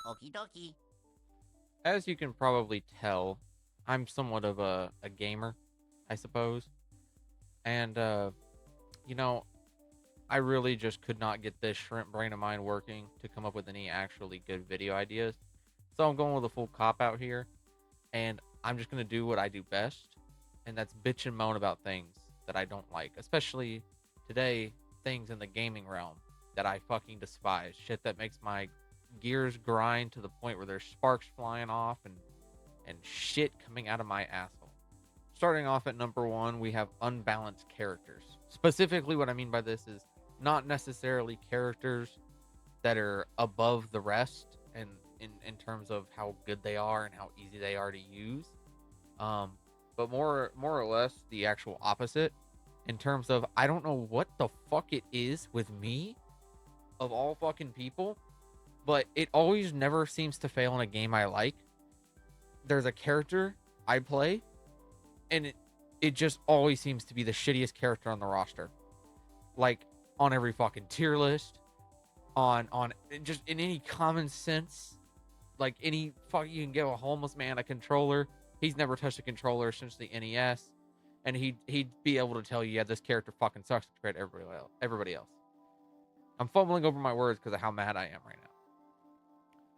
Okie dokie. As you can probably tell, I'm somewhat of a gamer, I suppose. And, you know, I really just could not get this shrimp brain of mine working to come up with any actually good video ideas. So I'm going with a full cop out here. And I'm just going to do what I do best. And that's bitch and moan about things that I don't like. Especially today, things in the gaming realm that I fucking despise. Shit that makes my gears grind to the point where there's sparks flying off and shit coming out of my asshole. Starting off at number one, we have unbalanced characters. Specifically, what I mean by this is not necessarily characters that are above the rest and in terms of how good they are and how easy they are to use. Um, but more or less the actual opposite in terms of I don't know what the fuck it is with me of all fucking people, but it always never seems to fail in a game I like. There's a character I play and it just always seems to be the shittiest character on the roster. Like on every fucking tier list, on just in any common sense, like any fuck you can give a homeless man a controller. He's never touched a controller since the NES, and he'd be able to tell you, yeah, this character fucking sucks compared to everybody else. Everybody else. I'm fumbling over my words because of how mad I am right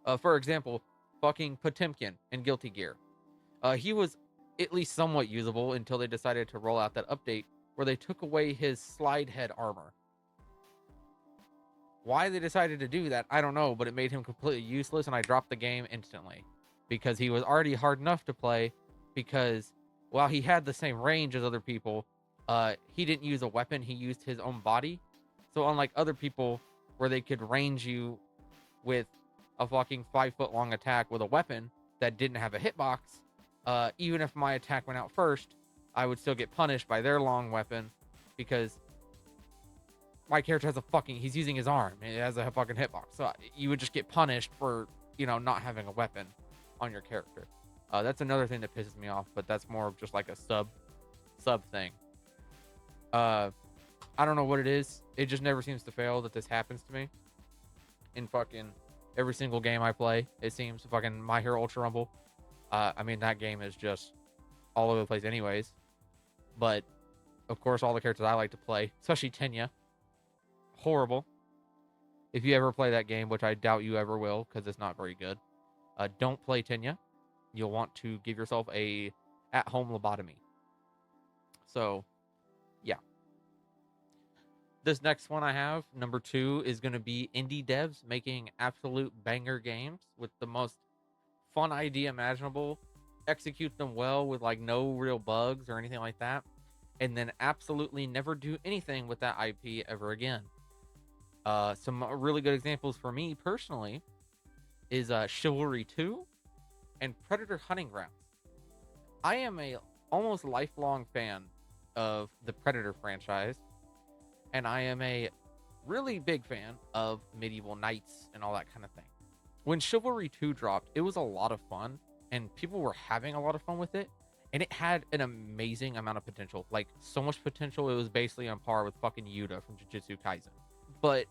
now. For example, fucking Potemkin in Guilty Gear. He was at least somewhat usable until they decided to roll out that update where they took away his slide head armor. Why they decided to do that, I don't know, but it made him completely useless, and I dropped the game instantly because he was already hard enough to play. Because while he had the same range as other people, he didn't use a weapon; he used his own body. So unlike other people, where they could range you with a fucking 5 foot long attack with a weapon that didn't have a hitbox, even if my attack went out first, I would still get punished by their long weapon because my character has a fucking he's using his arm. It has a fucking hitbox. So you would just get punished for, not having a weapon on your character. That's another thing that pisses me off, but that's more of just like a sub thing. Uh I don't know what it is. It just never seems to fail that this happens to me. In fucking every single game I play, it seems fucking My Hero Ultra Rumble. I mean that game is just all over the place anyways. But of course all the characters I like to play, especially Tenya, horrible. If you ever play that game, which I doubt you ever will because it's not very good, don't play Tenya. You'll want to give yourself a at-home lobotomy. So, yeah. This next one I have, number two, is going to be indie devs making absolute banger games with the most fun idea imaginable, execute them well with like no real bugs or anything like that, and then absolutely never do anything with that IP ever again. Some really good examples for me personally is Chivalry 2 and Predator Hunting Grounds. I am a almost lifelong fan of the Predator franchise, and I am a really big fan of medieval knights and all that kind of thing. When Chivalry 2 dropped, it was a lot of fun, and people were having a lot of fun with it, and it had an amazing amount of potential. Like, so much potential, it was basically on par with fucking Yuta from Jujutsu Kaisen. But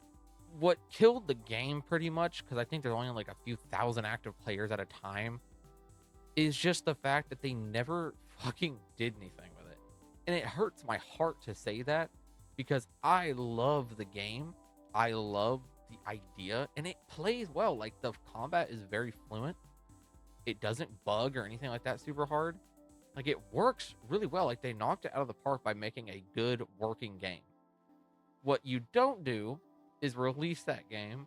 what killed the game pretty much, because I think there's only like a few thousand active players at a time, is just the fact that they never fucking did anything with it. And it hurts my heart to say that because I love the game. I love the idea and it plays well. Like the combat is very fluent. It doesn't bug or anything like that super hard. Like it works really well. Like they knocked it out of the park by making a good working game. What you don't do is release that game,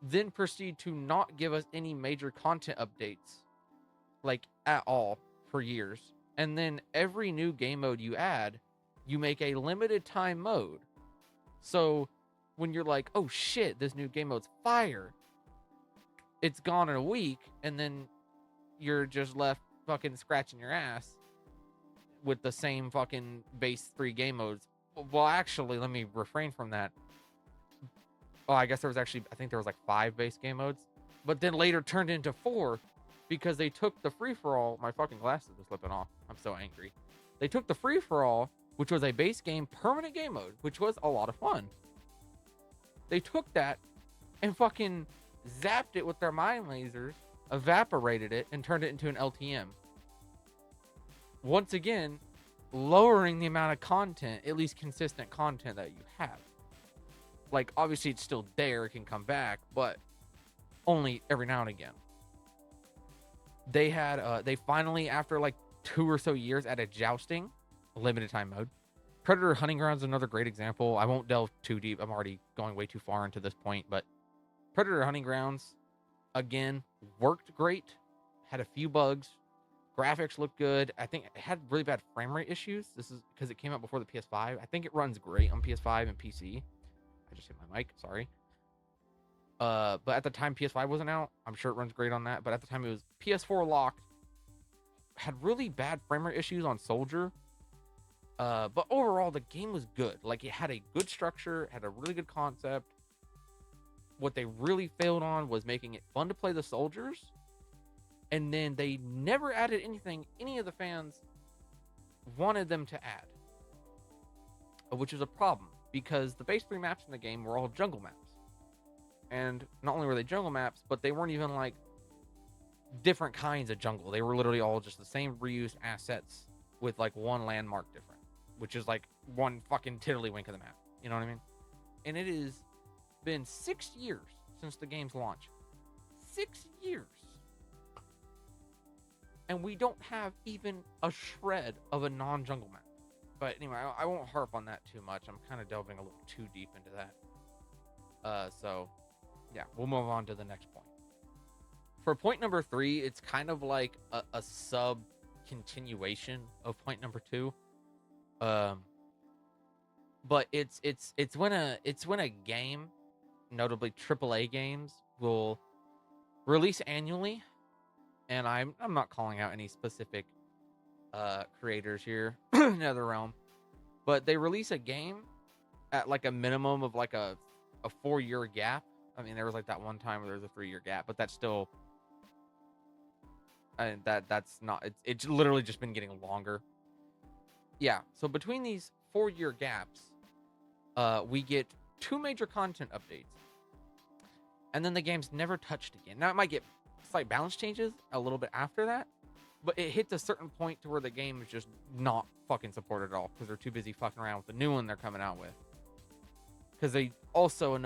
then proceed to not give us any major content updates like at all for years. And then every new game mode you add, you make a limited time mode. So when you're like, oh shit, this new game mode's fire, it's gone in a week, and then you're just left fucking scratching your ass with the same fucking base three game modes. Well, actually, let me refrain from that. Oh, I guess there was actually, I think there was like 5 base game modes, but then later turned into 4 because they took the free for all. My fucking glasses are slipping off. I'm so angry. They took the free for all, which was a base game permanent game mode, which was a lot of fun. They took that and fucking zapped it with their mind lasers, evaporated it, and turned it into an LTM. Once again, lowering the amount of content, at least consistent content that you have. Like, obviously, it's still there, it can come back, but only every now and again. They finally, after like 2 or so years, added jousting, limited time mode. Predator Hunting Grounds is another great example. I won't delve too deep. I'm already going way too far into this point, but Predator Hunting Grounds, again, worked great, had a few bugs, graphics looked good. I think it had really bad frame rate issues. This is because it came out before the PS5. I think it runs great on PS5 and PC. I just hit my mic, sorry. But at the time PS5 wasn't out. I'm sure it runs great on that, but at the time it was PS4 locked. Had really bad frame rate issues on Soldier. But overall the game was good. Like, it had a good structure, had a really good concept. What they really failed on was making it fun to play the soldiers. And then they never added anything any of the fans wanted them to add. Which is a problem, because the base 3 maps in the game were all jungle maps. And not only were they jungle maps, but they weren't even like different kinds of jungle. They were literally all just the same reused assets with like one landmark different, which is like one fucking tiddlywink of the map. You know what I mean? And it has been 6 years since the game's launch. 6 years. And we don't have even a shred of a non-jungle map. But anyway, I won't harp on that too much. I'm kind of delving a little too deep into that. So, yeah, we'll move on to the next point. For point number 3, it's kind of like a sub-continuation of point number 2. But it's when a game, notably AAA games, will release annually. And I'm not calling out any specific creators here in NetherRealm, but they release a game at like a minimum of like a 4-year gap. I mean, there was like that one time where there was a 3-year gap, but that's still, and that's not, it's literally just been getting longer. Yeah, so between these 4-year gaps, we get 2 major content updates, and then the game's never touched again. Now it might get slight balance changes a little bit after that, but it hits a certain point to where the game is just not fucking supported at all, because they're too busy fucking around with the new one they're coming out with. Because they also,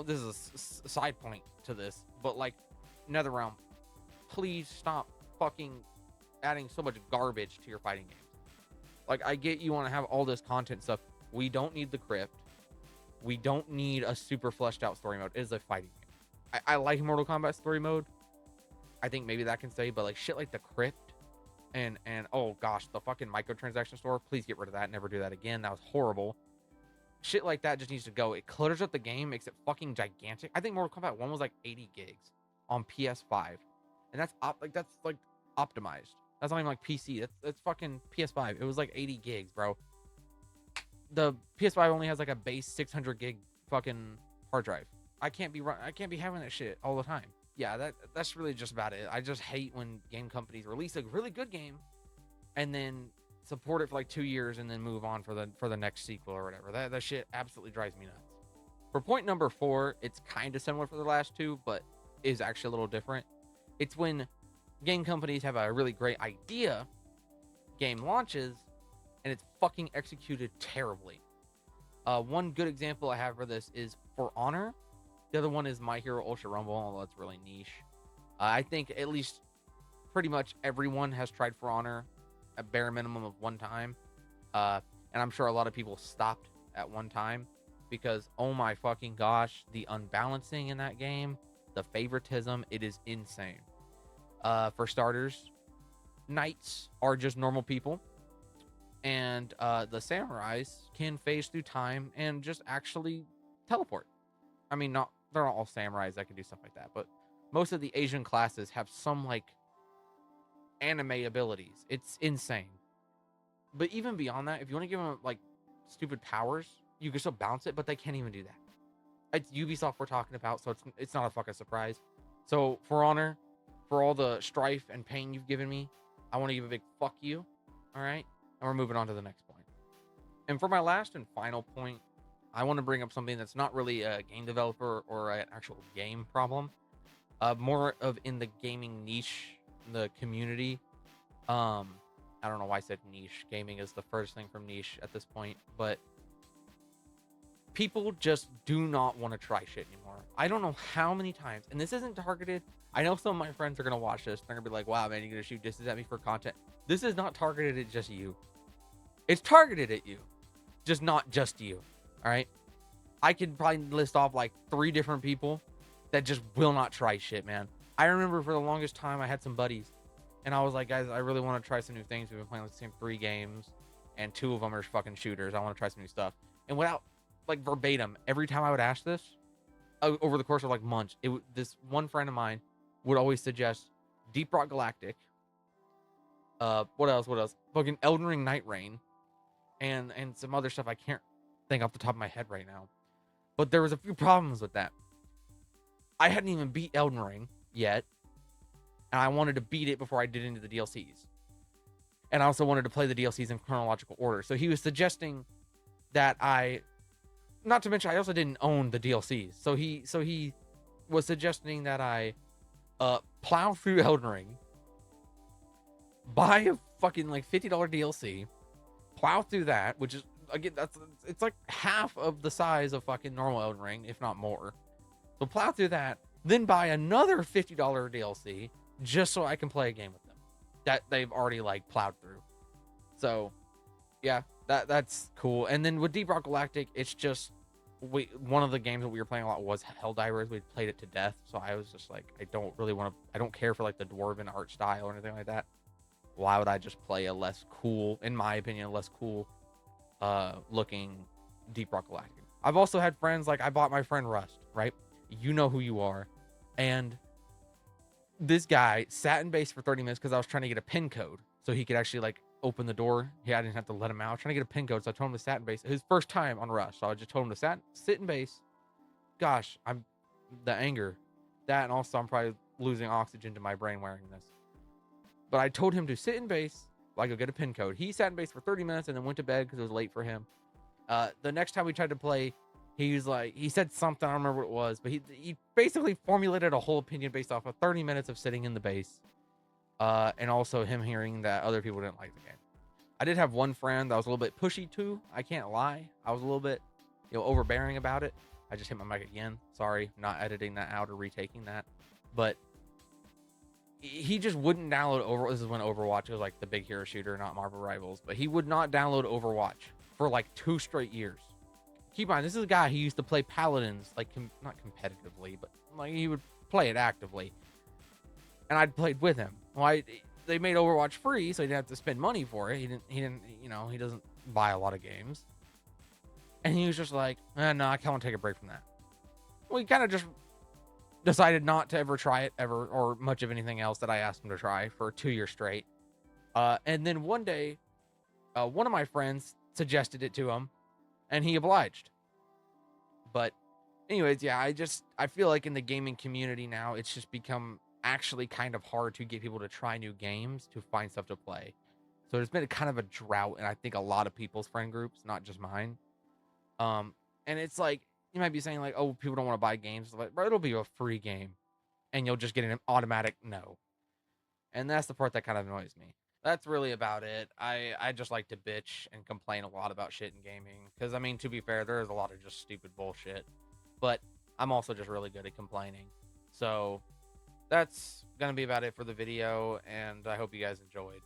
this is a side point to this, but like, NetherRealm, please stop fucking adding so much garbage to your fighting games. Like, I get you want to have all this content stuff. We don't need the crypt. We don't need a super fleshed out story mode. It is a fighting game. I like Mortal Kombat story mode. I think maybe that can stay, but like shit like the crypt and oh gosh, the fucking microtransaction store, please get rid of that. Never do that again. That was horrible. Shit like that just needs to go. It clutters up the game, makes it fucking gigantic. I think Mortal Kombat 1 was like 80 gigs on PS5. And that's optimized. That's not even like PC. That's fucking PS5. It was like 80 gigs, bro. The PS5 only has like a base 600 gig fucking hard drive. I can't be having that shit all the time. Yeah, that's really just about it. I just hate when game companies release a really good game and then support it for like 2 years and then move on for the next sequel or whatever. That shit absolutely drives me nuts. For point number 4, it's kind of similar for the last 2, but is actually a little different. It's when game companies have a really great idea, game launches, and it's fucking executed terribly. One good example I have for this is For Honor. The other one is My Hero Ultra Rumble, although it's really niche. I think at least pretty much everyone has tried For Honor a bare minimum of one time. And I'm sure a lot of people stopped at one time because, oh my fucking gosh, the unbalancing in that game, the favoritism, it is insane. For starters, knights are just normal people. And the samurais can phase through time and just actually teleport. I mean, they're not all samurais that can do stuff like that, but most of the Asian classes have some like anime abilities. It's insane. But even beyond that, if you want to give them like stupid powers, you can still bounce it, but they can't even do that. It's Ubisoft we're talking about, so it's not a fucking surprise. So For Honor, for all the strife and pain you've given me, I want to give a big fuck you. All right, and we're moving on to the next point. And for my last and final point, I want to bring up something that's not really a game developer or an actual game problem, more of in the gaming niche, the community. I don't know why I said niche. Gaming is the first thing from niche at this point, but people just do not want to try shit anymore. I don't know how many times, and this isn't targeted. I know some of my friends are gonna watch this. They're gonna be like, "Wow, man, you're gonna shoot disses at me for content." This is not targeted at just you. It's targeted at you, just not just you. All right. I could probably list off like 3 different people that just will not try shit, man. I remember for the longest time I had some buddies, and I was like, guys, I really want to try some new things. We've been playing like the same 3 games, and 2 of them are fucking shooters. I want to try some new stuff. And without like verbatim, every time I would ask this over the course of like months, this one friend of mine would always suggest Deep Rock Galactic. What else? What else? Fucking Elden Ring Night Rain, and some other stuff I can't think off the top of my head right now. But there was a few problems with that. I hadn't even beat Elden Ring yet, and I wanted to beat it before I did into the DLCs. And I also wanted to play the DLCs in chronological order. So he was suggesting that not to mention I also didn't own the DLCs. So he was suggesting that I plow through Elden Ring, buy a fucking like $50 DLC, plow through that, which is, again, it's like half of the size of fucking normal Elden Ring, if not more. So plow through that, then buy another $50 DLC just so I can play a game with them that they've already like plowed through. So yeah, that's cool. And then with Deep Rock Galactic, it's just one of the games that we were playing a lot was Helldivers. We played it to death, so I was just like, I don't care for like the dwarven art style or anything like that. Why would I just play a less cool, in my opinion, less cool looking Deep Rock Galactic? I've also had friends, like I bought my friend Rust, right? You know who you are. And this guy sat in base for 30 minutes because I was trying to get a pin code so he could actually like open the door. I didn't have to let him out. I was trying to get a pin code, so I told him to sat in base. His first time on Rust, so I just told him to sit in base. Gosh, I'm the anger, that, and also I'm probably losing oxygen to my brain wearing this. But I told him to sit in base while I go get a pin code. He sat in base for 30 minutes and then went to bed because it was late for him. The next time we tried to play, he was like, he said something, I don't remember what it was, but he basically formulated a whole opinion based off of 30 minutes of sitting in the base. And also him hearing that other people didn't like the game. I did have one friend that was a little bit pushy too. I can't lie. I was a little bit, overbearing about it. I just hit my mic again. Sorry, not editing that out or retaking that. But he just wouldn't download This is when Overwatch was like the big hero shooter, not Marvel Rivals. But he would not download Overwatch for like 2 straight years. Keep in mind, this is a guy who used to play Paladins, like not competitively, but like he would play it actively. And I'd played with him. Well, they made Overwatch free, so he didn't have to spend money for it. He doesn't buy a lot of games. And he was just like, no, I kind of want to take a break from that. Well, he kind of just decided not to ever try it ever, or much of anything else that I asked him to try for 2 years straight. And then one day, one of my friends suggested it to him, and he obliged. But anyways, yeah, I feel like in the gaming community now, it's just become actually kind of hard to get people to try new games, to find stuff to play. So there's been a kind of a drought, and I think a lot of people's friend groups, not just mine. And it's like, you might be saying like, oh, people don't want to buy games, but it'll be a free game, and you'll just get an automatic no. And that's the part that kind of annoys me. That's really about it. I just like to bitch and complain a lot about shit in gaming. Because, I mean, to be fair, there is a lot of just stupid bullshit. But I'm also just really good at complaining. So that's going to be about it for the video. And I hope you guys enjoyed.